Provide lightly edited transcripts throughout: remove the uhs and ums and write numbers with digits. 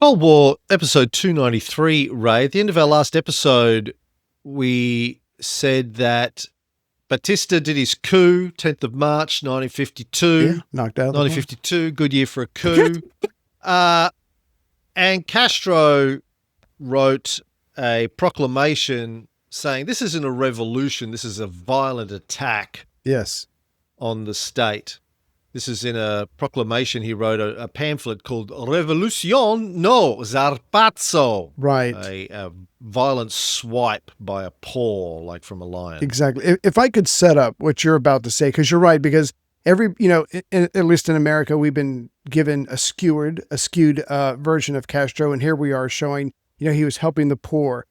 Cold War, episode 293, Ray. At the end of our last episode, we said that Batista did his coup, 10th of March, 1952. Yeah, knocked out of the 1952, good year for a coup. And Castro wrote a proclamation saying this isn't a revolution, this is a violent attack Yes. on the state. This is in a proclamation he wrote, a pamphlet called Revolucion no Zarpazzo. Right. A violent swipe by a paw, like from a lion. Exactly. If I could set up what you're about to say, because you're right, because at least in America, we've been given a skewed version of Castro. And here we are showing, he was helping the poor.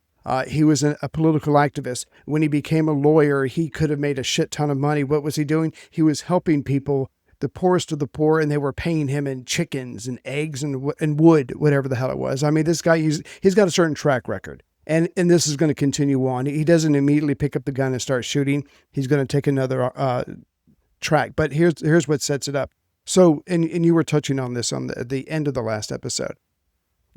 He was a political activist. When he became a lawyer, he could have made a shit ton of money. What was he doing? He was helping people, the poorest of the poor, and they were paying him in chickens and eggs and wood, whatever the hell it was. I mean, this guy, he's got a certain track record. And this is going to continue on. He doesn't immediately pick up the gun and start shooting. He's going to take another track. But here's what sets it up. So, and you were touching on this on the end of the last episode.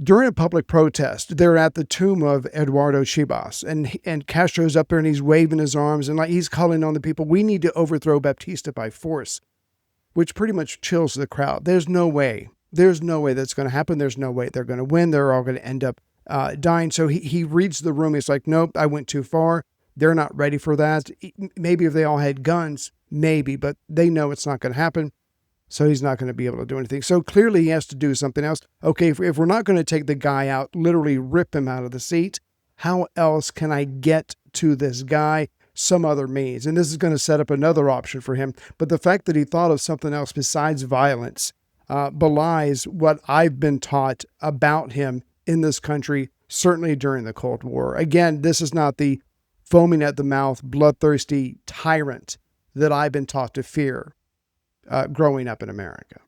During a public protest, they're at the tomb of Eduardo Chibas, and Castro's up there and he's waving his arms and like he's calling on the people, we need to overthrow Batista by force, which pretty much chills the crowd. There's no way that's going to happen. There's no way they're going to win. They're all going to end up dying. So he reads the room. He's like, nope, I went too far. They're not ready for that. Maybe if they all had guns, maybe, but they know it's not going to happen. So he's not going to be able to do anything. So clearly he has to do something else. Okay, if we're not going to take the guy out, literally rip him out of the seat, how else can I get to this guy? Some other means. And this is going to set up another option for him. But the fact that he thought of something else besides violence belies what I've been taught about him in this country, certainly during the Cold War. Again, this is not the foaming at the mouth, bloodthirsty tyrant that I've been taught to fear growing up in America.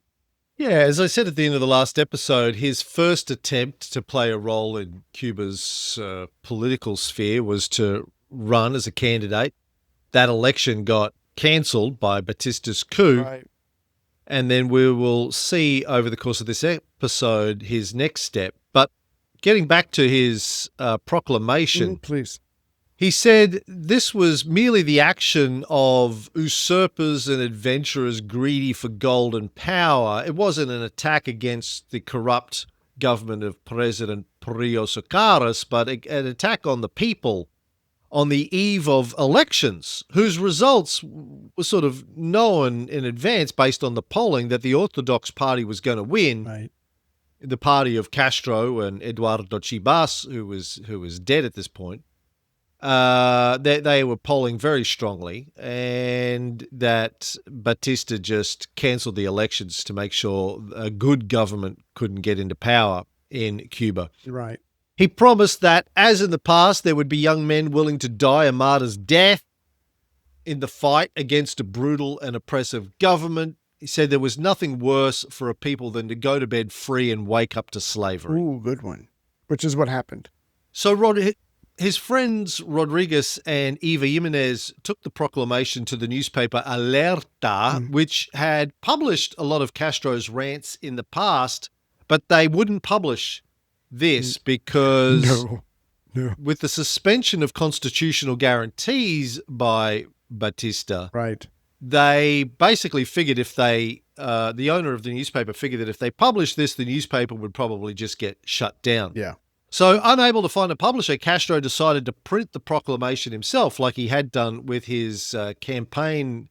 Yeah, as I said at the end of the last episode, his first attempt to play a role in Cuba's political sphere was to run as a candidate. That election got cancelled by Batista's coup. Right. And then we will see over the course of this episode his next step. But getting back to his proclamation, please. He said this was merely the action of usurpers and adventurers greedy for gold and power. It wasn't an attack against the corrupt government of President Prio Socaris, but an attack on the people on the eve of elections, whose results were sort of known in advance based on the polling that the Orthodox Party was going to win. Right. The party of Castro and Eduardo Chibas, who was dead at this point. They were polling very strongly, and that Batista just cancelled the elections to make sure a good government couldn't get into power in Cuba. Right. He promised that, as in the past, there would be young men willing to die a martyr's death in the fight against a brutal and oppressive government. He said there was nothing worse for a people than to go to bed free and wake up to slavery. Ooh, good one. Which is what happened. So his friends Rodriguez and Eva Jimenez took the proclamation to the newspaper Alerta, which had published a lot of Castro's rants in the past, but they wouldn't publish this because with the suspension of constitutional guarantees by Batista, right, they basically figured if they, the owner of the newspaper figured that if they published this, the newspaper would probably just get shut down. Yeah. So, unable to find a publisher, Castro decided to print the proclamation himself, like he had done with his campaign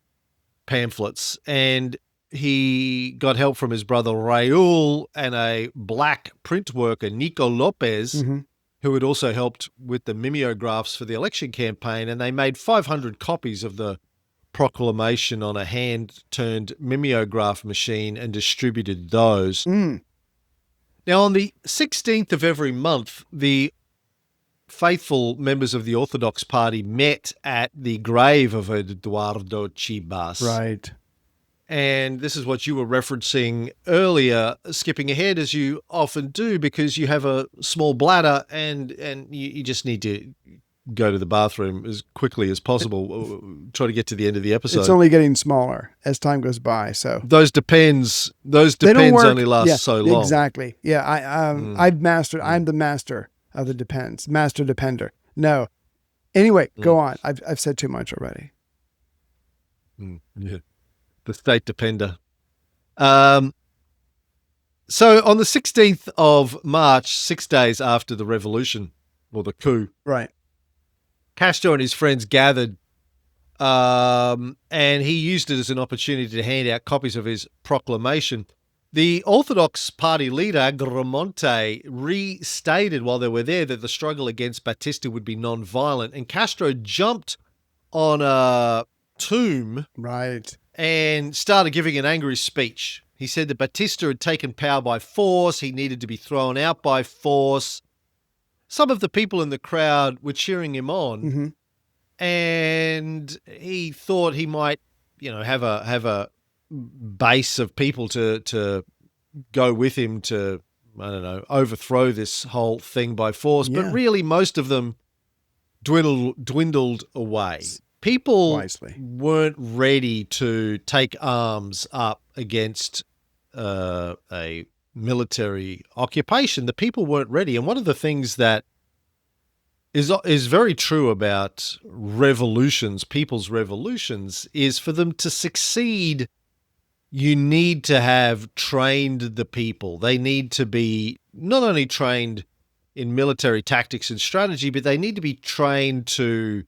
pamphlets. And he got help from his brother Raul and a black print worker, Nico Lopez, who had also helped with the mimeographs for the election campaign. And they made 500 copies of the proclamation on a hand-turned mimeograph machine and distributed those. Now, on the 16th of every month, the faithful members of the Orthodox Party met at the grave of Eduardo Chibas. Right. And this is what you were referencing earlier, skipping ahead as you often do, because you have a small bladder and you just need to go to the bathroom as quickly as possible. Try to get to the end of the episode. It's only getting smaller as time goes by. So those depends only last so long. Exactly. Yeah. I'm the master of the depends. Master depender. No. Anyway, go on. I've said too much already. Yeah. The state depender. So on the 16th of March, 6 days after the revolution or the coup, right, Castro and his friends gathered, and he used it as an opportunity to hand out copies of his proclamation. The Orthodox Party leader, Agramonte, restated while they were there that the struggle against Batista would be non-violent, and Castro jumped on a tomb right, and started giving an angry speech. He said that Batista had taken power by force. He needed to be thrown out by force. Some of the people in the crowd were cheering him on, and he thought he might, have a base of people to go with him to, overthrow this whole thing by force. Yeah. But really, most of them dwindled away. People weren't ready to take arms up against a military occupation. The people weren't ready. And one of the things that is very true about revolutions, people's revolutions, is for them to succeed, you need to have trained the people. They need to be not only trained in military tactics and strategy, but they need to be trained to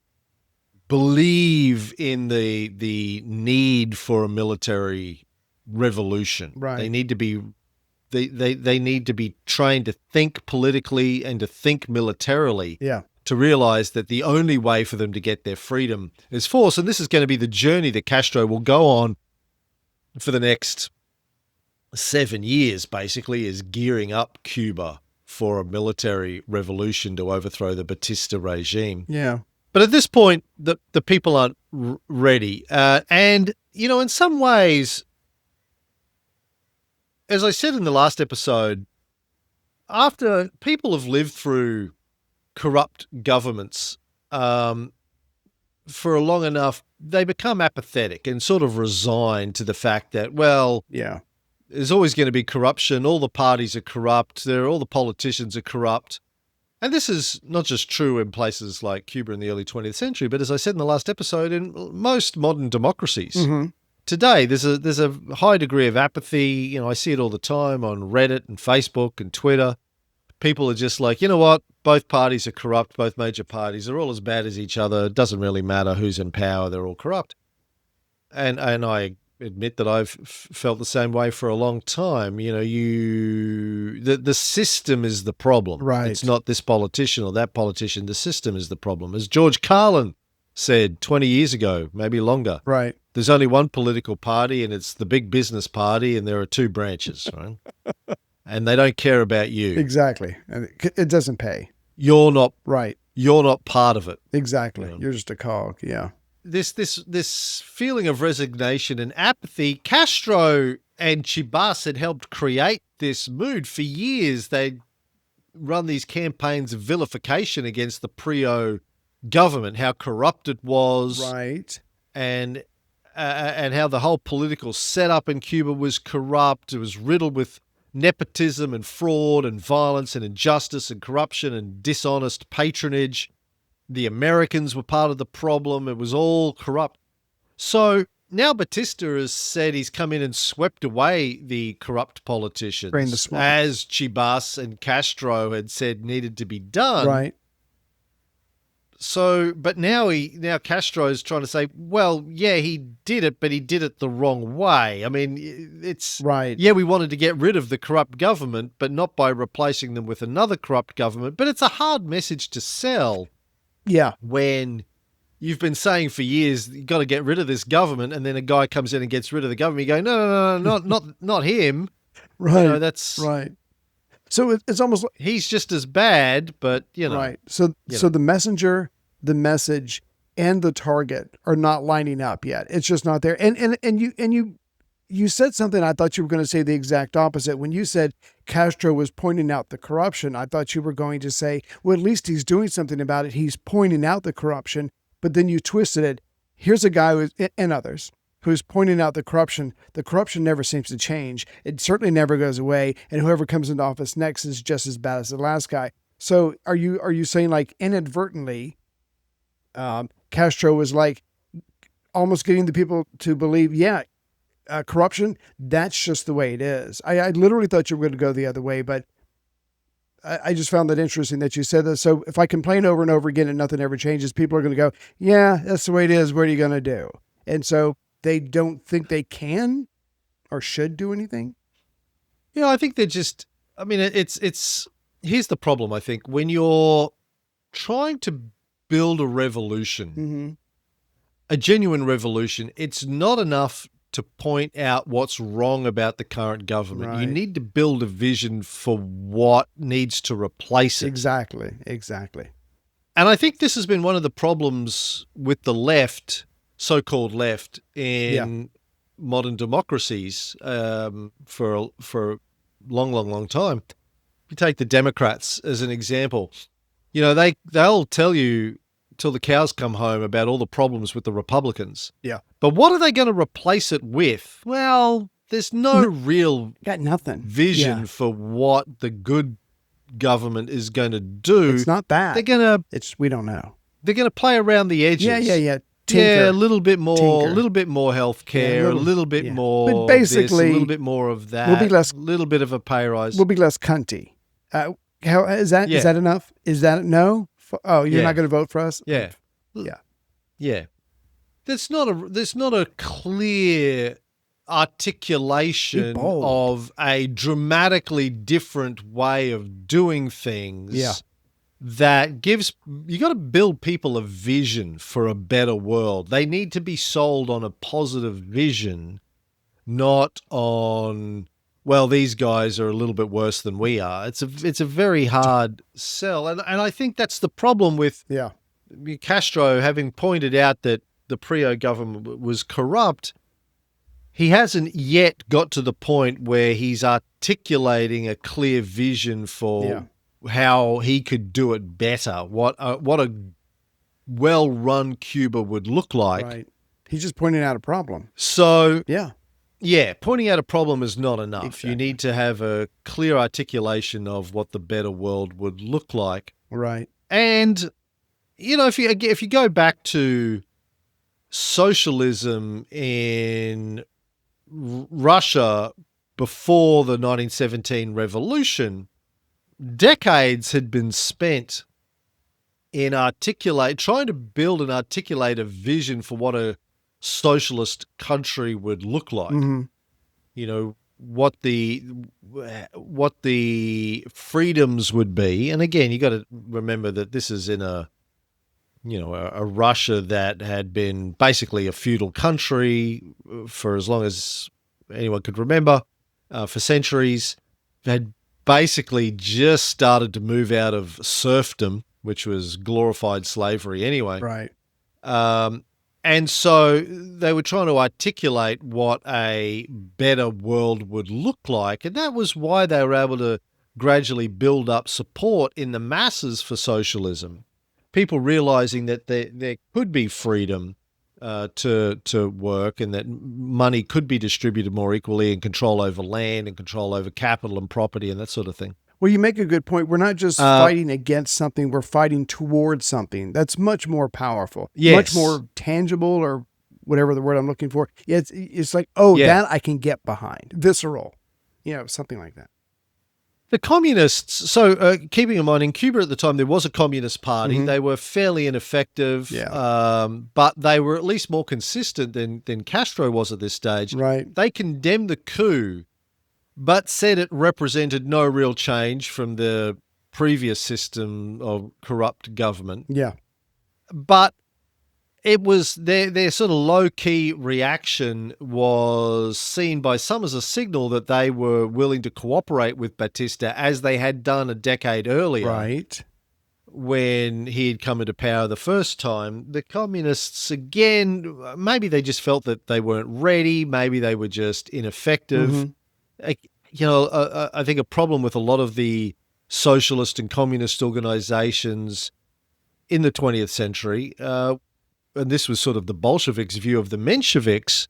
believe in the need for a military revolution. Right. They need to be they need to be trained to think politically and to think militarily. Yeah. To realize that the only way for them to get their freedom is force. And this is going to be the journey that Castro will go on for the next 7 years, basically, is gearing up Cuba for a military revolution to overthrow the Batista regime. Yeah. But at this point, the people aren't ready. And, in some ways, as I said in the last episode, after people have lived through corrupt governments for long enough, they become apathetic and sort of resigned to the fact that, there's always going to be corruption. All the parties are corrupt. All the politicians are corrupt. And this is not just true in places like Cuba in the early 20th century, but as I said in the last episode, in most modern democracies. Today, there's a high degree of apathy. I see it all the time on Reddit and Facebook and Twitter. People are just like, you know what? Both parties are corrupt. Both major parties are all as bad as each other. It doesn't really matter who's in power. They're all corrupt. And I admit that I've felt the same way for a long time. The system is the problem. Right. It's not this politician or that politician. The system is the problem. As George Carlin said 20 years ago, maybe longer. Right. There's only one political party, and it's the big business party, and there are two branches, right? And they don't care about you. Exactly. And it doesn't pay. You're not right. You're not part of it. Exactly. You're just a cog. Yeah. This feeling of resignation and apathy, Castro and Chibas had helped create this mood for years. They'd run these campaigns of vilification against the Prio government, how corrupt it was, right, and how the whole political setup in Cuba was corrupt. It was riddled with nepotism and fraud and violence and injustice and corruption and dishonest patronage. The Americans were part of the problem. It was all corrupt. So now Batista has said he's come in and swept away the corrupt politicians, as Chibas and Castro had said needed to be done. Right. So, but now Castro is trying to say, well, yeah, he did it, but he did it the wrong way. I mean, it's right. Yeah, we wanted to get rid of the corrupt government, but not by replacing them with another corrupt government. But it's a hard message to sell. Yeah. When you've been saying for years, you got to get rid of this government, and then a guy comes in and gets rid of the government. You go, no, not him. Right. That's right. So it's almost like he's just as bad, but right. So the messenger, the message, and the target are not lining up yet. It's just not there. And you said something. I thought you were going to say the exact opposite. When you said Castro was pointing out the corruption, I thought you were going to say, well, at least he's doing something about it. He's pointing out the corruption. But then you twisted it. Here's a guy and others who's pointing out the corruption. The corruption never seems to change. It certainly never goes away. And whoever comes into office next is just as bad as the last guy. So are you saying, like, inadvertently, Castro was like almost getting the people to believe, corruption, that's just the way it is. I literally thought you were going to go the other way, but I just found that interesting that you said that. So if I complain over and over again and nothing ever changes, people are going to go, yeah, that's the way it is. What are you going to do? And so they don't think they can or should do anything. I think they're just, here's the problem. I think when you're trying to build a revolution, a genuine revolution, it's not enough to point out what's wrong about the current government. Right. You need to build a vision for what needs to replace it. Exactly. And I think this has been one of the problems with the left, so-called left, in modern democracies for a long time. You take the Democrats as an example. They'll tell you till the cows come home about all the problems with the Republicans. Yeah. But what are they going to replace it with? Well, there's no real got nothing vision for what the good government is going to do. It's not that. We don't know. They're going to play around the edges. Yeah. Tinker. Yeah, a little bit more health care, a little bit more. But basically, this, a little bit more of that. We'll be less. A little bit of a pay rise. We'll be less cunty. How is that? Is that enough? Is that no? Oh, you're not going to vote for us? Yeah. There's not a clear articulation of a dramatically different way of doing things. Yeah. That gives, you got to build people a vision for a better world. They need to be sold on a positive vision, not on, well, these guys are a little bit worse than we are. It's a very hard sell. And I think that's the problem with Castro, having pointed out that the Prio government was corrupt. He hasn't yet got to the point where he's articulating a clear vision for how he could do it better, what a well-run Cuba would look like. Right. He's just pointing out a problem. So, pointing out a problem is not enough. Exactly. You need to have a clear articulation of what the better world would look like. Right. And, if you go back to socialism in Russia before the 1917 revolution, decades had been spent in trying to build and articulate a vision for what a socialist country would look like. What the freedoms would be. And again, you got to remember that this is in a Russia that had been basically a feudal country for as long as anyone could remember, for centuries. Had basically just started to move out of serfdom, which was glorified slavery anyway. Right. And so they were trying to articulate what a better world would look like. And that was why they were able to gradually build up support in the masses for socialism. People realizing that there could be freedom to work, and that money could be distributed more equally, and control over land and control over capital and property and that sort of thing. Well, you make a good point. We're not just fighting against something, we're fighting towards something that's much more powerful, much more tangible, or whatever the word I'm looking for. Yeah, it's like, that I can get behind. Visceral, something like that. The communists, so keeping in mind, in Cuba at the time, there was a communist party. Mm-hmm. They were fairly ineffective, but they were at least more consistent than Castro was at this stage. Right. They condemned the coup, but said it represented no real change from the previous system of corrupt government. Yeah. But it was their sort of low-key reaction was seen by some as a signal that they were willing to cooperate with Batista, as they had done a decade earlier. Right. when he had come into power the first time, the communists, again, maybe they just felt that they weren't ready. Maybe they were just ineffective. I think a problem with a lot of the socialist and communist organizations in the 20th century, and this was sort of the Bolsheviks' view of the Mensheviks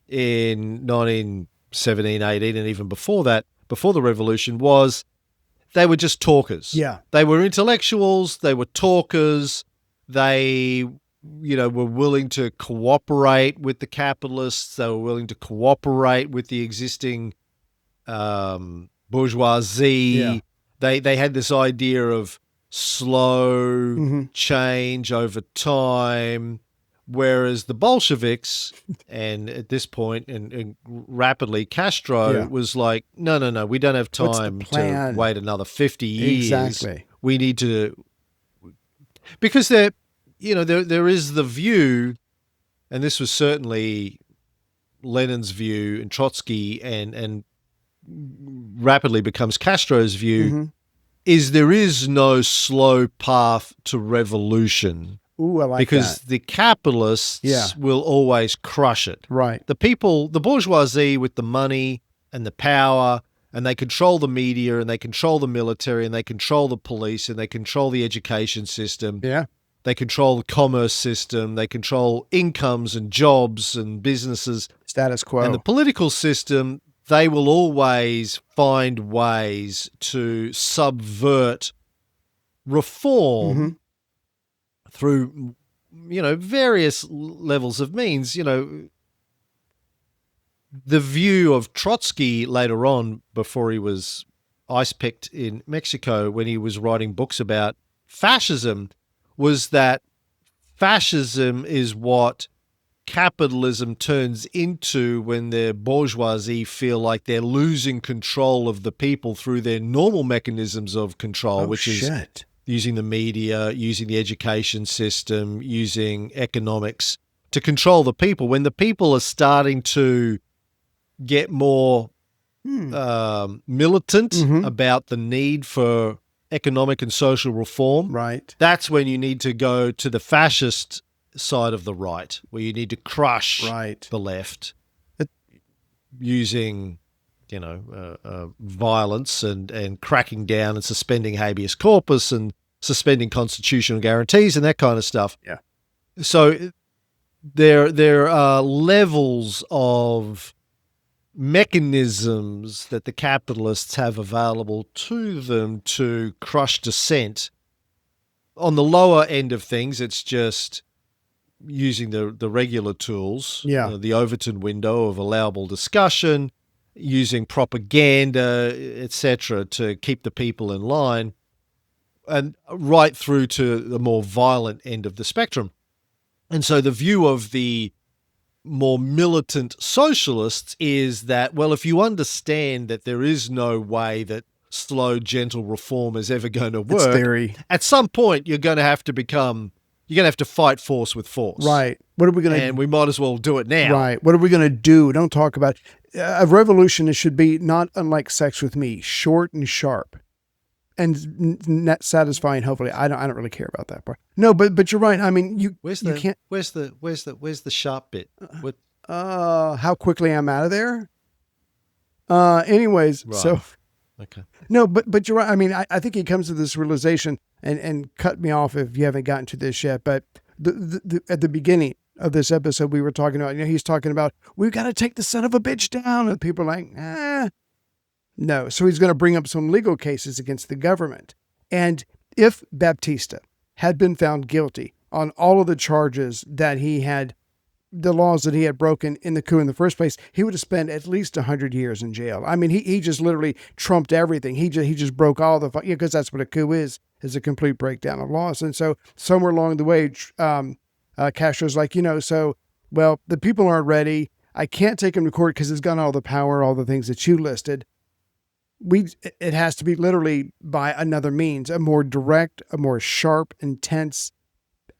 in 1917, 18, and even before that, before the revolution, was they were just talkers. Yeah. They were intellectuals. They were talkers. They, were willing to cooperate with the capitalists. They were willing to cooperate with the existing bourgeoisie. Yeah. They had this idea of slow change over time, whereas the Bolsheviks, and at this point, and rapidly Castro, was like, no, we don't have time to wait another 50 years. Exactly. We need to, because there is the view, and this was certainly Lenin's view and Trotsky, and rapidly becomes Castro's view, is there is no slow path to revolution. Ooh, I like because that. the capitalists will always crush it. Right. The people, the bourgeoisie with the money and the power, and they control the media, and they control the military, and they control the police, and they control the education system. Yeah. They control the commerce system. They control incomes and jobs and businesses. Status quo. And the political system, they will always find ways to subvert reform through, various levels of means. The view of Trotsky later on, before he was ice-picked in Mexico, when he was writing books about fascism, was that fascism is what capitalism turns into when the bourgeoisie feel like they're losing control of the people through their normal mechanisms of control, is using the media, using the education system, using economics to control the people. When the people are starting to get more militant about the need for economic and social reform, that's when you need to go to the fascist side of the right, where you need to crush the left using violence and cracking down and suspending habeas corpus and suspending constitutional guarantees and that kind of stuff. Yeah. So there are levels of mechanisms that the capitalists have available to them to crush dissent. On the lower end of things, it's just using the regular tools, the Overton window of allowable discussion, using propaganda, etc., to keep the people in line, and right through to the more violent end of the spectrum. And so the view of the more militant socialists is that, well, if you understand that there is no way that slow, gentle reform is ever going to work, at some point you're going to have to fight force with force. Right. What are we going to? And we might as well do it now. Right. What are we going to do? Don't talk about it. A revolution. It should be not unlike sex with me, short and sharp, and net satisfying. Hopefully, I don't really care about that part. No, but you're right. I mean, you can't. Where's the sharp bit? How quickly I'm out of there. Anyways, so. Okay. No, but you're right. I mean, I think he comes to this realization, and cut me off if you haven't gotten to this yet. But at the beginning of this episode, we were talking about, he's talking about, we've got to take the son of a bitch down. And people are like, no. So he's going to bring up some legal cases against the government. And if Batista had been found guilty on all of the charges that he had, the laws that he had broken in the coup in the first place, he would have spent at least 100 years in jail. I mean, he just literally trumped everything. He just broke all the, because that's what a coup is a complete breakdown of laws. And so somewhere along the way, Castro's like, well, the people aren't ready. I can't take him to court because he's got all the power, all the things that you listed. It has to be literally by another means, a more direct, a more sharp, intense,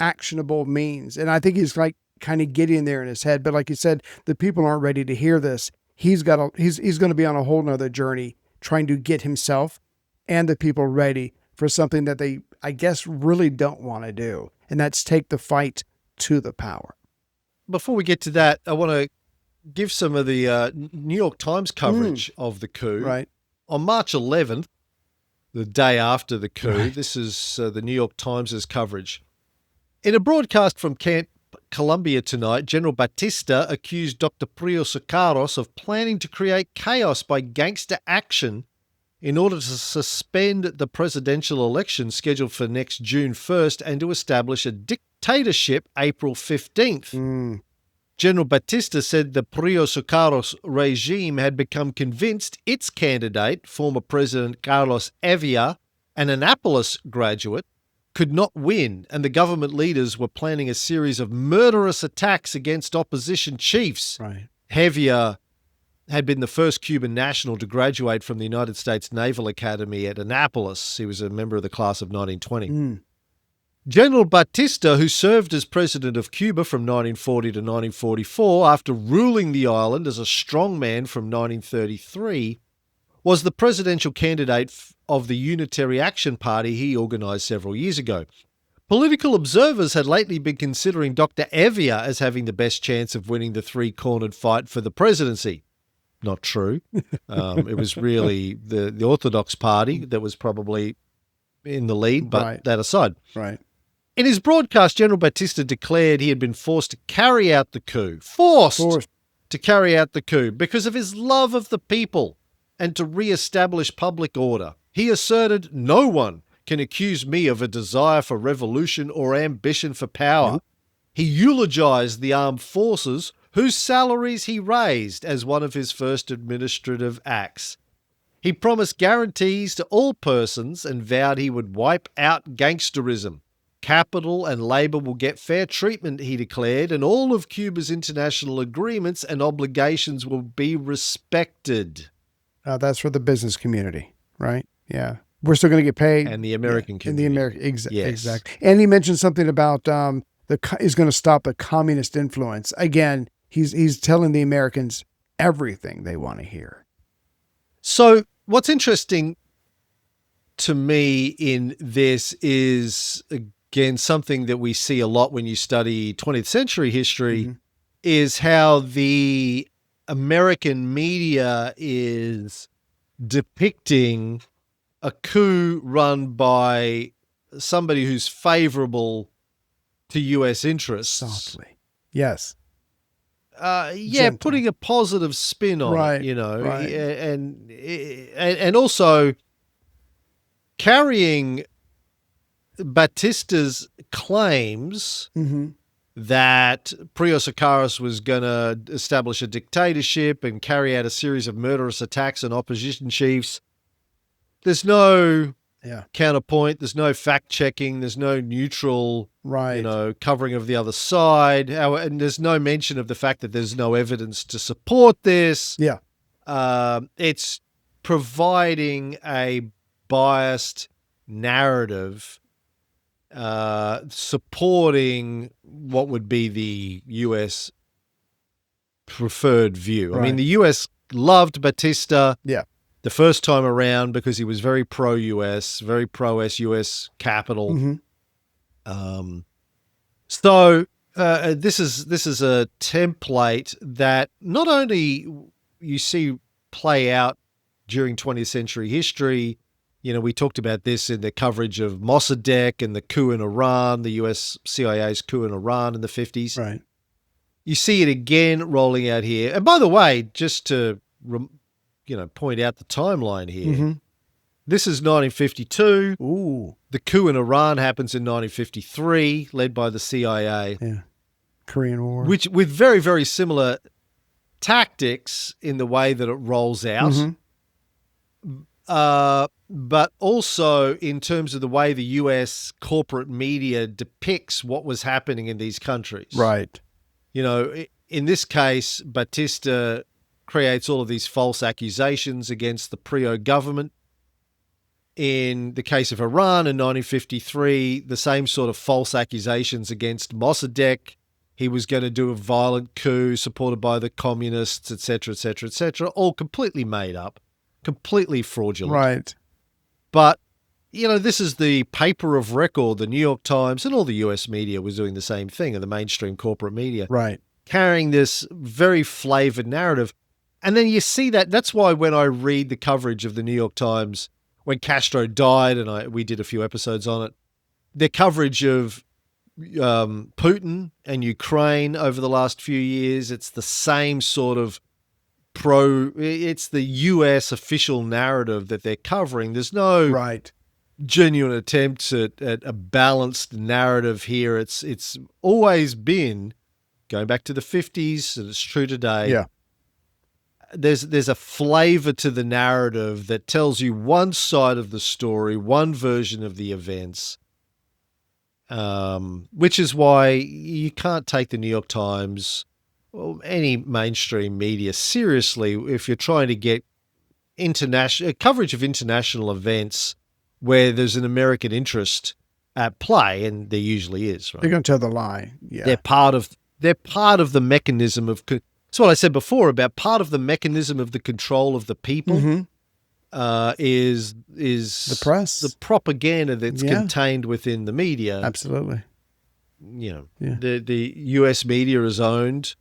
actionable means. And I think he's like kind of getting there in his head. But like you said, the people aren't ready to hear this. He's going to be on a whole nother journey trying to get himself and the people ready for something that they, I guess, really don't want to do. And that's take the fight to the power. Before we get to that, I want to give some of the New York Times coverage of the coup. Right. On March 11th, the day after the coup, Right. this is the New York Times' coverage. In a broadcast from Camp Columbia tonight, General Batista accused Dr. Prio Socarros of planning to create chaos by gangster action in order to suspend the presidential election scheduled for next June 1st and to establish a dictatorship April 15th. General Batista said the Prio Socarros regime had become convinced its candidate, former President Carlos Evia, an Annapolis graduate, could not win, and the government leaders were planning a series of murderous attacks against opposition chiefs. Right. Evia had been the first Cuban national to graduate from the United States Naval Academy at Annapolis. He was a member of the class of 1920. General Batista, who served as president of Cuba from 1940 to 1944 after ruling the island as a strongman from 1933, was the presidential candidate of the Unitary Action Party he organized several years ago. Political observers had lately been considering Dr. Evia as having the best chance of winning the three-cornered fight for the presidency. Not true. It was really the Orthodox Party that was probably in the lead, but that aside. Right. In his broadcast, General Batista declared he had been forced to carry out the coup. Forced to carry out the coup because of his love of the people and to re-establish public order. He asserted, "No one can accuse me of a desire for revolution or ambition for power." He eulogized the armed forces, whose salaries he raised as one of his first administrative acts. He promised guarantees to all persons and vowed he would wipe out gangsterism. Capital and labor will get fair treatment, he declared, and all of Cuba's international agreements and obligations will be respected. That's for the business community, right? Yeah. We're still going to get paid. And the American community. And the American, exactly. And he mentioned something about is going to stop the communist influence. Again, he's telling the Americans everything they want to hear. So what's interesting to me in this is, again, something that we see a lot when you study 20th century history, is how the American media is depicting a coup run by somebody who's favorable to U.S. interests. Softly. Yes. Putting a positive spin on it, you know, right. and also carrying Batista's claims that Prio Socarros was going to establish a dictatorship and carry out a series of murderous attacks on opposition chiefs. There's no counterpoint. There's no fact-checking. There's no neutral, covering of the other side. And there's no mention of the fact that there's no evidence to support this. Yeah. It's providing a biased narrative supporting what would be the U.S. preferred view. I mean, the U.S. loved Batista the first time around because he was very pro-U.S., very pro-U.S. capital. So this is a template that not only you see play out during 20th century history. You know, we talked about this in the coverage of Mossadegh and the coup in Iran, the US CIA's coup in Iran in the 50s. Right. You see it again rolling out here. And by the way, just to, point out the timeline here, this is 1952. Ooh. The coup in Iran happens in 1953, led by the CIA. Yeah. Korean War. Which, with very, very similar tactics in the way that it rolls out. But also in terms of the way the US corporate media depicts what was happening in these countries. Right. You know, in this case, Batista creates all of these false accusations against the Prio government. In the case of Iran in 1953, the same sort of false accusations against Mossadegh. He was going to do a violent coup supported by the communists, et cetera, et cetera, et cetera, all completely made up. Completely fraudulent. Right. But this is the paper of record. The New York Times and all the US media was doing the same thing, and the mainstream corporate media. Right. Carrying this very flavored narrative. And then you see that. That's why when I read the coverage of the New York Times when Castro died, and we did a few episodes on it, their coverage of Putin and Ukraine over the last few years, it's the same sort of it's the US official narrative that they're covering. There's no Right. genuine attempts at a balanced narrative here. It's always been, going back to the 50s, and it's true today. Yeah. There's a flavor to the narrative that tells you one side of the story, one version of the events, which is why you can't take the New York Times or any mainstream media seriously if you're trying to get international coverage of international events where there's an American interest at play, and there usually is. Right? They're going to tell the lie. Yeah. They're part of the mechanism of. That's what I said before about part of the mechanism of the control of the people. Mm-hmm. Is the press, the propaganda that's contained within the media. Absolutely. The U.S. media is owned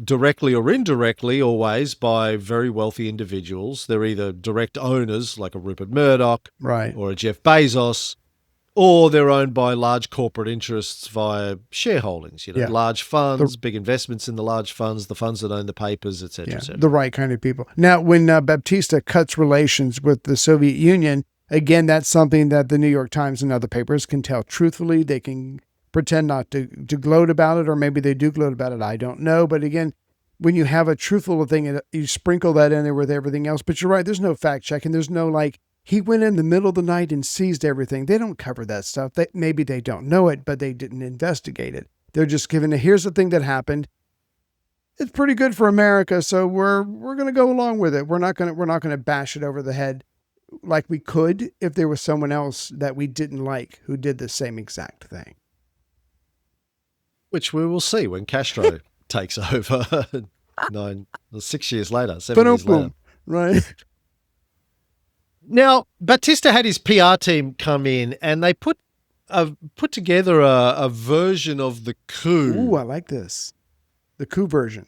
directly or indirectly, always by very wealthy individuals. They're either direct owners, like a Rupert Murdoch, right, or a Jeff Bezos, or they're owned by large corporate interests via shareholdings, large funds, big investments in the large funds, the funds that own the papers, et cetera, et cetera. The right kind of people. Now, when Batista cuts relations with the Soviet Union, again, that's something that the New York Times and other papers can tell truthfully. They can pretend not to gloat about it, or maybe they do gloat about it. I don't know. But again, when you have a truthful thing, you sprinkle that in there with everything else. But you're right, there's no fact checking. There's no he went in the middle of the night and seized everything. They don't cover that stuff. Maybe they don't know it, but they didn't investigate it. They're just giving here's the thing that happened. It's pretty good for America, so we're going to go along with it. We're not going to bash it over the head like we could if there was someone else that we didn't like who did the same exact thing. Which we will see when Castro takes over 6 years later, 7 years later. Right. Now, Batista had his PR team come in, and they put together a version of the coup. Ooh, I like this. The coup version.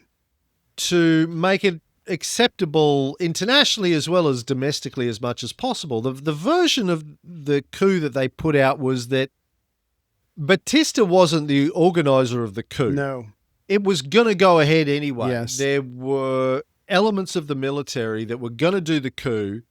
To make it acceptable internationally as well as domestically as much as possible. The version of the coup that they put out was that Batista wasn't the organizer of the coup. No. It was going to go ahead anyway. Yes. There were elements of the military that were going to do the coup.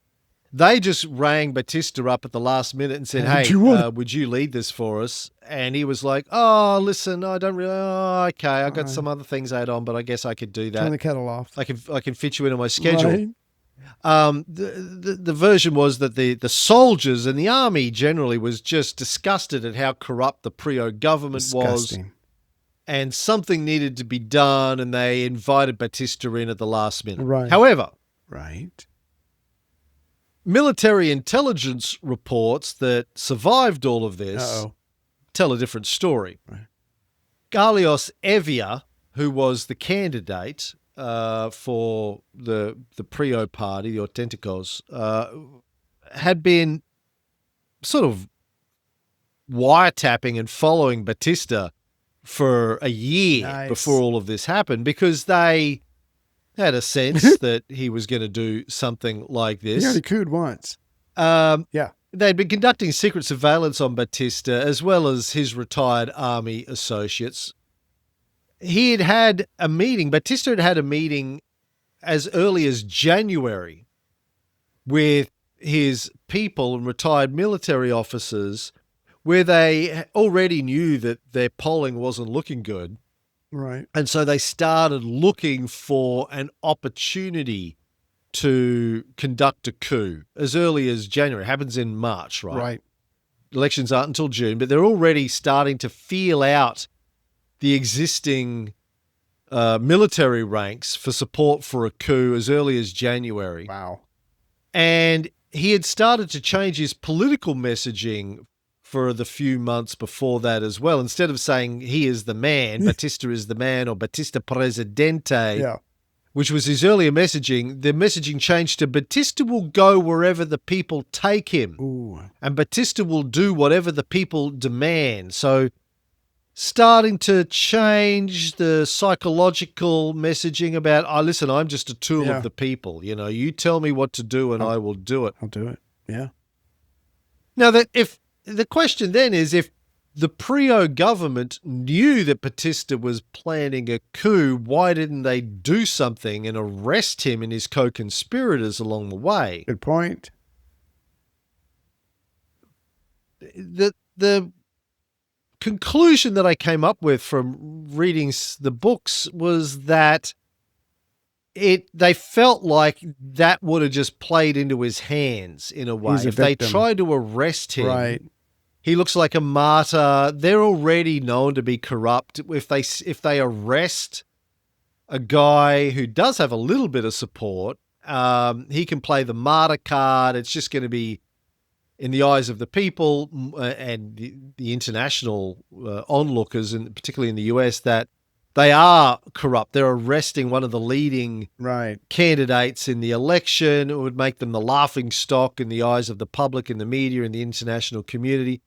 They just rang Batista up at the last minute and said, hey, would you lead this for us? And he was like, oh, listen, I don't really, okay, I've got some other things I had on, but I guess I could do that. Turn the kettle off. I can fit you into my schedule. Right. The version was that the soldiers and the army generally was just disgusted at how corrupt the Prio government was. And something needed to be done, and they invited Batista in at the last minute. Right. However, military intelligence reports that survived all of this tell a different story. Right. Carlos Evia, who was the candidate for the Prio party, the Auténticos, had been sort of wiretapping and following Batista for a year before all of this happened, because they had a sense that he was going to do something like this. He already cooed once. They'd been conducting secret surveillance on Batista as well as his retired army associates. He had a meeting, Batista had a meeting as early as January with his people and retired military officers, where they already knew that their polling wasn't looking good. Right. And so they started looking for an opportunity to conduct a coup as early as January. It happens in March, right? Right. Elections aren't until June, but they're already starting to feel out the existing military ranks for support for a coup as early as January. Wow. And he had started to change his political messaging for the few months before that as well. Instead of saying he is the man, Batista is the man, or Batista Presidente, which was his earlier messaging, the messaging changed to Batista will go wherever the people take him. Ooh. And Batista will do whatever the people demand. So starting to change the psychological messaging about, oh, listen, I'm just a tool of the people. You know, you tell me what to do and I will do it. I'll do it. Yeah. Now, that if the question then is, if the Prio government knew that Batista was planning a coup, why didn't they do something and arrest him and his co-conspirators along the way? Good point. The conclusion that I came up with from reading the books was that they felt like that would have just played into his hands in a way. He's a if they victim. tried to arrest him, Right. he looks like a martyr. They're already known to be corrupt. If they arrest a guy who does have a little bit of support, he can play the martyr card. It's just going to be, in the eyes of the people and the international onlookers, and particularly in the US, that they are corrupt. They're arresting one of the leading candidates in the election. It would make them the laughing stock in the eyes of the public and the media and the international community.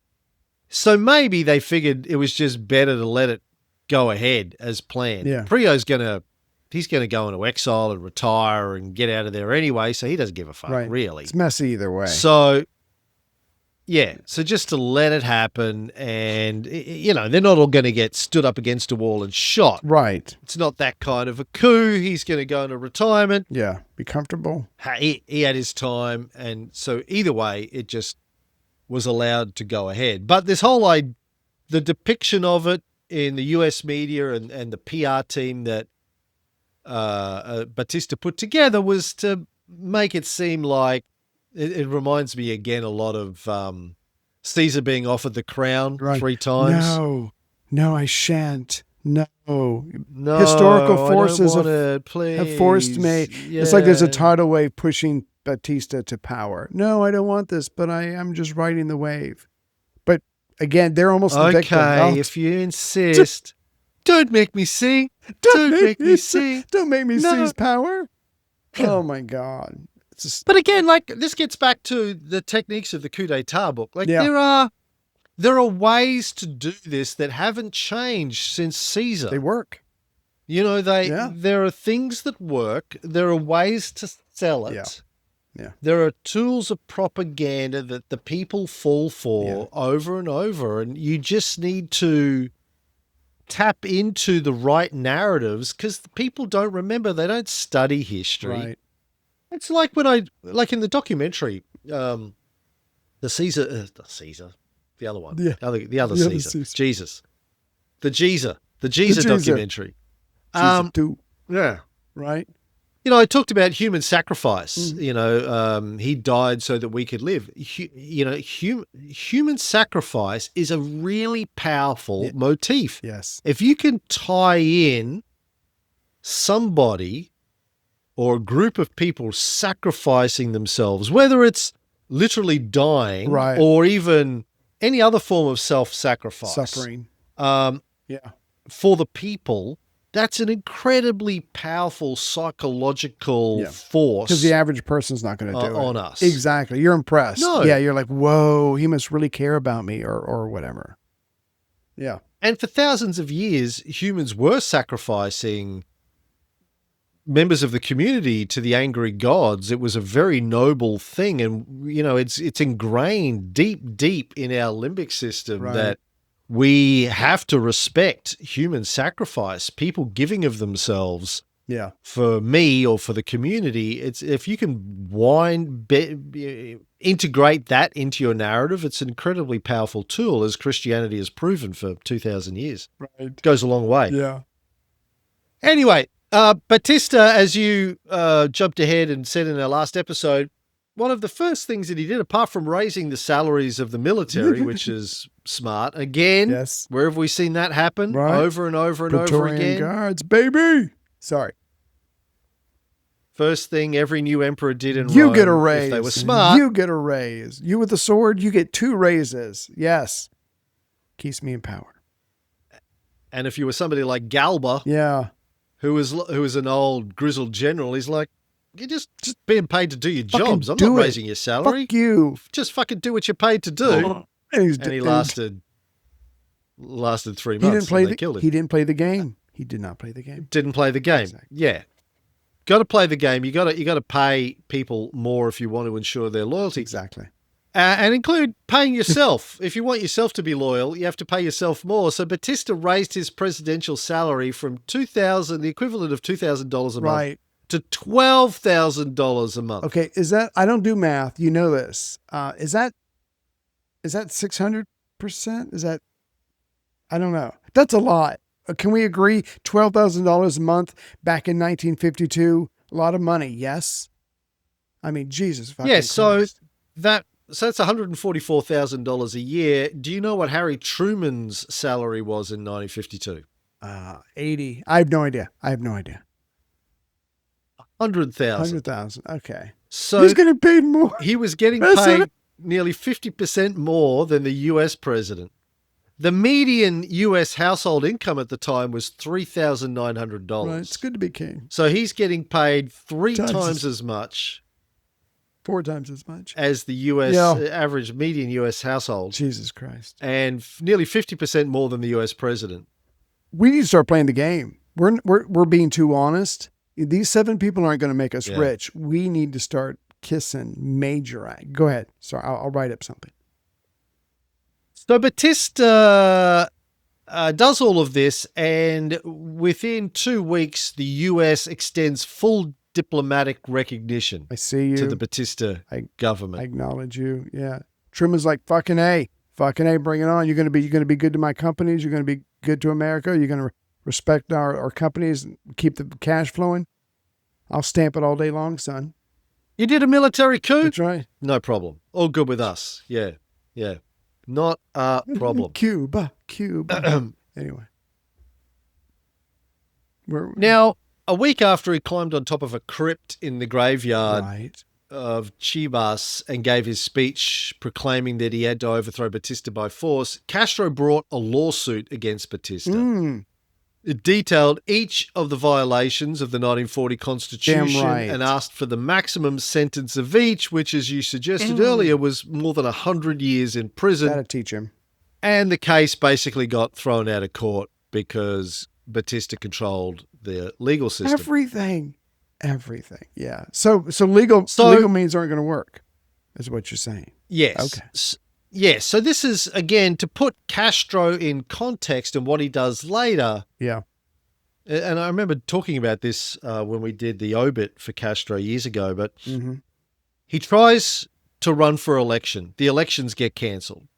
So maybe they figured it was just better to let it go ahead as planned. Yeah. Prio's he's going to go into exile and retire and get out of there anyway, so he doesn't give a fuck, really. It's messy either way. So, yeah, so just to let it happen, and, you know, they're not all going to get stood up against a wall and shot. Right. It's not that kind of a coup. He's going to go into retirement. Yeah. Be comfortable. He had his time, and so either way, it just was allowed to go ahead. But this whole the depiction of it in the US media and the PR team that Batista put together was to make it seem like it reminds me again a lot of Caesar being offered the crown 3 times. No, I shan't. No, historical forces have forced me. Yeah. It's like there's a tidal wave pushing Batista to power. No, I don't want this, but I'm just riding the wave. But again, they're almost the victim. Okay, if you insist. Don't make me see. Don't make me see. Don't make me seize power. Oh my God. But again, like, this gets back to the techniques of the coup d'etat book. Like, there are ways to do this that haven't changed since Caesar. They work. You know, there are things that work. There are ways to sell it. Yeah. There are tools of propaganda that the people fall for over and over, and you just need to tap into the right narratives, because the people don't remember. They don't study history. Right. It's like when like in the documentary, the Caesar, the other one, the other Caesar, Jesus, the Jesus documentary. Jesus too. Yeah. Right. You know, I talked about human sacrifice. You know, he died so that we could live. Human sacrifice is a really powerful motif. Yes. If you can tie in somebody or a group of people sacrificing themselves, whether it's literally dying or even any other form of self-sacrifice, suffering, for the people, that's an incredibly powerful psychological force. Because the average person's not going to do it. On us. Exactly. You're impressed. No. Yeah, you're like, whoa, he must really care about me or whatever. Yeah. And for thousands of years, humans were sacrificing members of the community to the angry gods. It was a very noble thing. And, you know, it's ingrained deep in our limbic system that we have to respect human sacrifice, people giving of themselves for me or for the community. It's, if you can integrate that into your narrative, it's an incredibly powerful tool, as Christianity has proven for 2,000 years. Right. It goes a long way. Yeah. Anyway, Batista, as you jumped ahead and said in our last episode, one of the first things that he did, apart from raising the salaries of the military, which is smart, again, where have we seen that happen over and over and over again? Guards, baby. Sorry. First thing every new emperor did in you Rome, get a raise. if they were smart. You get a raise. You with the sword, you get 2 raises. Yes. Keeps me in power. And if you were somebody like Galba, who was an old grizzled general, he's like, you're just being paid to do your Fucking jobs. I'm do not it. raising your salary. Fuck you. Just fucking do what you're paid to do. And he lasted 3 months. They killed him. He didn't play the game. He did not play the game. Didn't play the game. Exactly. Yeah. Got to play the game. You got to pay people more if you want to ensure their loyalty. Exactly. And include paying yourself. If you want yourself to be loyal, you have to pay yourself more. So Batista raised his presidential salary from the equivalent of $2,000 a month, to $12,000 a month. Okay, is that, I don't do math, you know this. Is that 600%? Is that, I don't know. That's a lot. Can we agree? $12,000 a month back in 1952, a lot of money, yes? I mean, Jesus fucking Christ. So that's $144,000 a year. Do you know what Harry Truman's salary was in 1952? 80. I have no idea. 100,000. 100,000. Okay. So he's getting paid more. He was getting paid nearly 50% more than the US president. The median US household income at the time was $3,900. Right. It's good to be king. So he's getting paid 3 times as much. 4 times as much as the US average median US household. Jesus Christ. And nearly 50% more than the US president. We need to start playing the game. We're being too honest. These 7 people aren't going to make us rich. We need to start kissing major. Go ahead. Sorry, I'll write up something. So Batista does all of this, and within 2 weeks, the US extends full diplomatic recognition. I see you. To the Batista government. I acknowledge you. Yeah. Truman's like, fucking A, bring it on. You're going to be good to my companies. You're going to be good to America. You're going to respect our companies and keep the cash flowing. I'll stamp it all day long, son. You did a military coup? That's right. No problem. All good with us. Yeah. Not a problem. Cuba. Anyway. Now, a week after he climbed on top of a crypt in the graveyard of Chivas and gave his speech proclaiming that he had to overthrow Batista by force, Castro brought a lawsuit against Batista. It detailed each of the violations of the 1940 Constitution and asked for the maximum sentence of each, which, as you suggested earlier, was more than 100 years in prison. That'll teach him. And the case basically got thrown out of court because Batista controlled the legal system. Everything. Yeah. So legal means aren't going to work, is what you're saying. Yes. Okay. Yes. So this is, again, to put Castro in context and what he does later. Yeah. And I remember talking about this when we did the obit for Castro years ago, but he tries to run for election. The elections get cancelled.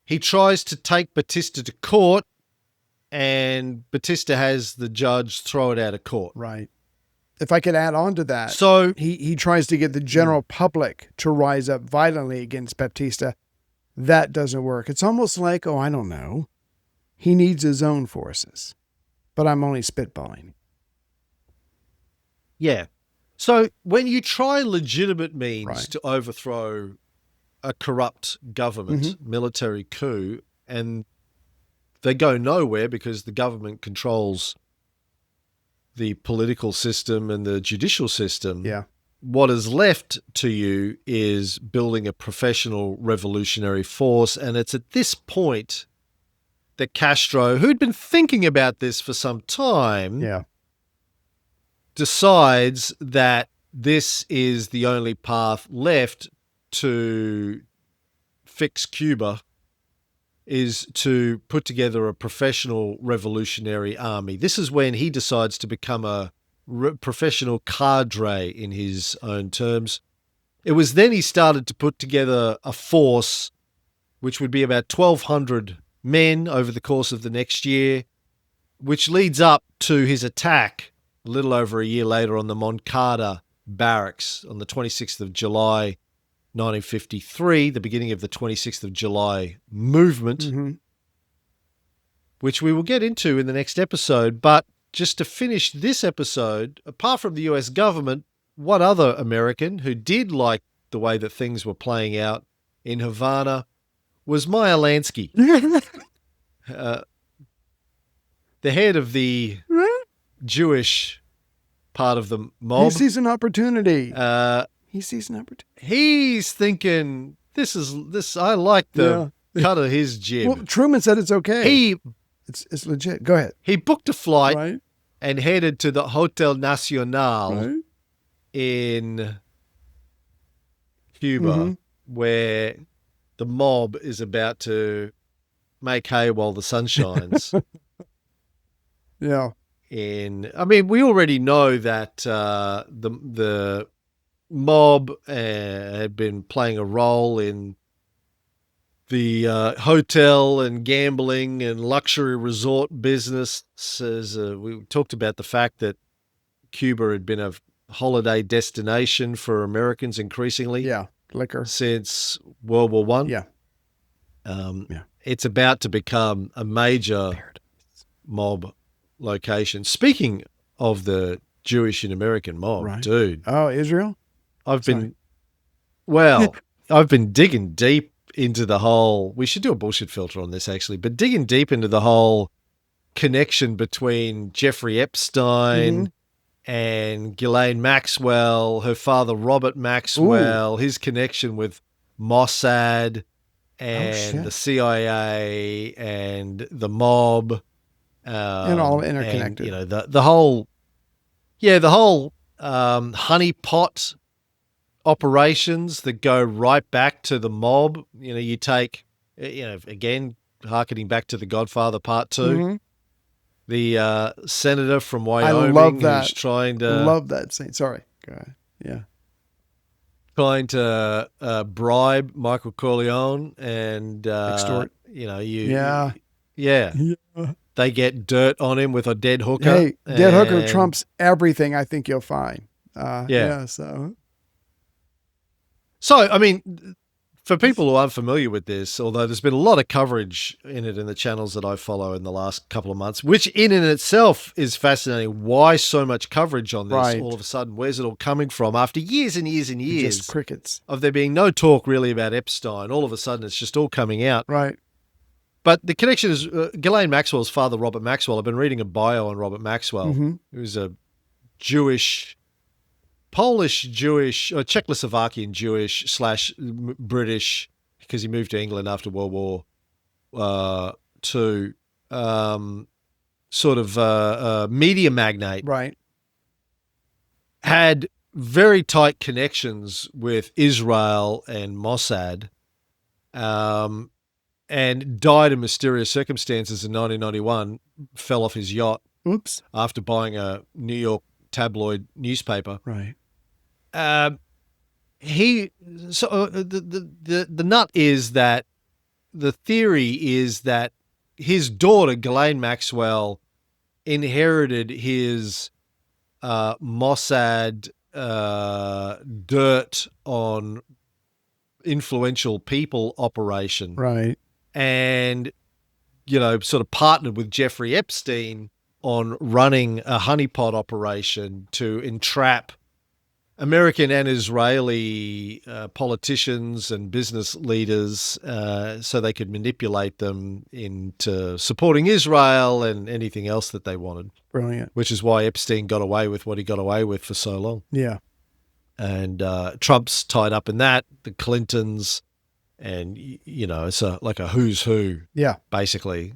He tries to take Batista to court, and Batista has the judge throw it out of court. Right. If I could add on to that, so he tries to get the general public to rise up violently against Batista. That doesn't work. It's almost like, I don't know. He needs his own forces, but I'm only spitballing. Yeah. So when you try legitimate means to overthrow a corrupt government, military coup, and they go nowhere because the government controls the political system and the judicial system. Yeah. What is left to you is building a professional revolutionary force. And it's at this point that Castro, who'd been thinking about this for some time, decides that this is the only path left to fix Cuba, is to put together a professional revolutionary army. This is when he decides to become a professional cadre in his own terms. It was then he started to put together a force which would be about 1,200 men over the course of the next year, which leads up to his attack a little over a year later on the Moncada barracks on the 26th of July, 1953, the beginning of the 26th of July movement, which we will get into in the next episode. But just to finish this episode, apart from the US government, what other American who did like the way that things were playing out in Havana was Meyer Lansky, the head of the Jewish part of the He mob. sees an opportunity. Uh, He sees an opportunity. he's thinking, this. I like the cut of his jib. Well, Truman said it's okay. It's legit. Go ahead. He booked a flight Right. and headed to the Hotel Nacional Right. in Cuba, where the mob is about to make hay while the sun shines. Yeah. We already know that the mob had been playing a role in the hotel and gambling and luxury resort business. We talked about the fact that Cuba had been a holiday destination for Americans increasingly. Yeah. Liquor. Since World War One. Yeah. It's about to become a major mob location. Speaking of the Jewish and American mob, dude. Oh, Israel? I've been digging deep into the whole, we should do a bullshit filter on this actually, but digging deep into the whole connection between Jeffrey Epstein and Ghislaine Maxwell, her father Robert Maxwell, his connection with Mossad and the CIA and the mob. And all interconnected. And, the whole honeypot operations that go right back to the mob. You take, again, harkening back to The Godfather Part 2, the senator from Wyoming. I love that. Who's trying to love that scene. Sorry. Go ahead. Yeah. Trying to bribe Michael Corleone and extort. They get dirt on him with a dead hooker. Hey, dead hooker trumps everything I think you'll find. So, for people who aren't familiar with this, although there's been a lot of coverage in it in the channels that I follow in the last couple of months, which in and itself is fascinating. Why so much coverage on this all of a sudden? Where's it all coming from? After years and years and years just crickets of there being no talk really about Epstein, all of a sudden it's just all coming out. Right. But the connection is Ghislaine Maxwell's father, Robert Maxwell. I've been reading a bio on Robert Maxwell, who's a Polish-Jewish, or Czechoslovakian Jewish / British, because he moved to England after World War II, sort of media magnate. Right. Had very tight connections with Israel and Mossad, and died in mysterious circumstances in 1991, fell off his yacht. Oops. After buying a New York tabloid newspaper. Right. The nut is that the theory is that his daughter, Ghislaine Maxwell, inherited his Mossad dirt on influential people operation. Right. And, sort of partnered with Jeffrey Epstein on running a honeypot operation to entrap American and Israeli politicians and business leaders so they could manipulate them into supporting Israel and anything else that they wanted. Brilliant. Which is why Epstein got away with what he got away with for so long. Yeah. And Trump's tied up in that, the Clintons, and, it's like a who's who. Yeah. Basically.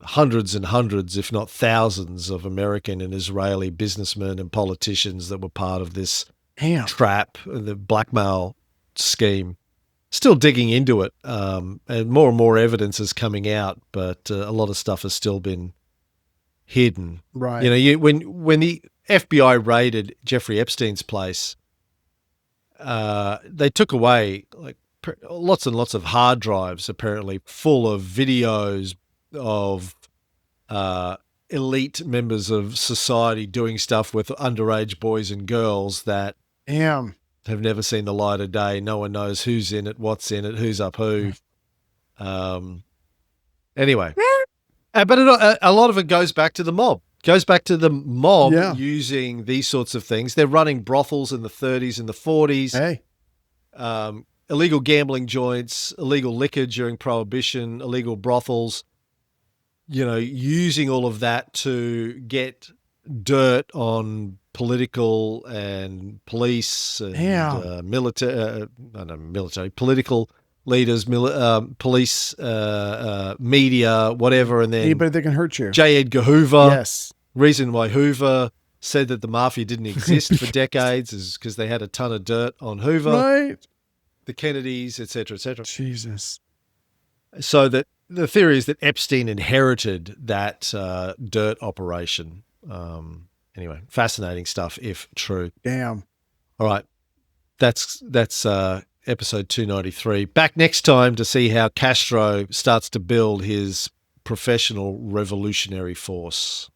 Hundreds and hundreds, if not thousands, of American and Israeli businessmen and politicians that were part of this trap, the blackmail scheme. Still digging into it, and more evidence is coming out, but a lot of stuff has still been hidden. Right. When the FBI raided Jeffrey Epstein's place, they took away lots and lots of hard drives, apparently full of videos of elite members of society doing stuff with underage boys and girls that have never seen the light of day. No one knows who's in it, what's in it, who's up who. Anyway, but a lot of it goes back to the mob. Using these sorts of things. They're running brothels in the 30s and the 40s. Hey. Illegal gambling joints, illegal liquor during Prohibition, illegal brothels. Using all of that to get dirt on political and police and military, political leaders, police, media, whatever, and then Anybody that can hurt you. J. Edgar Hoover. Yes. Reason why Hoover said that the mafia didn't exist for decades is because they had a ton of dirt on Hoover, Right. the Kennedys, etc., etc. Jesus. So that the theory is that Epstein inherited that dirt operation. Anyway, fascinating stuff if true. Damn. All right, that's episode 293. Back next time to see how Castro starts to build his professional revolutionary force.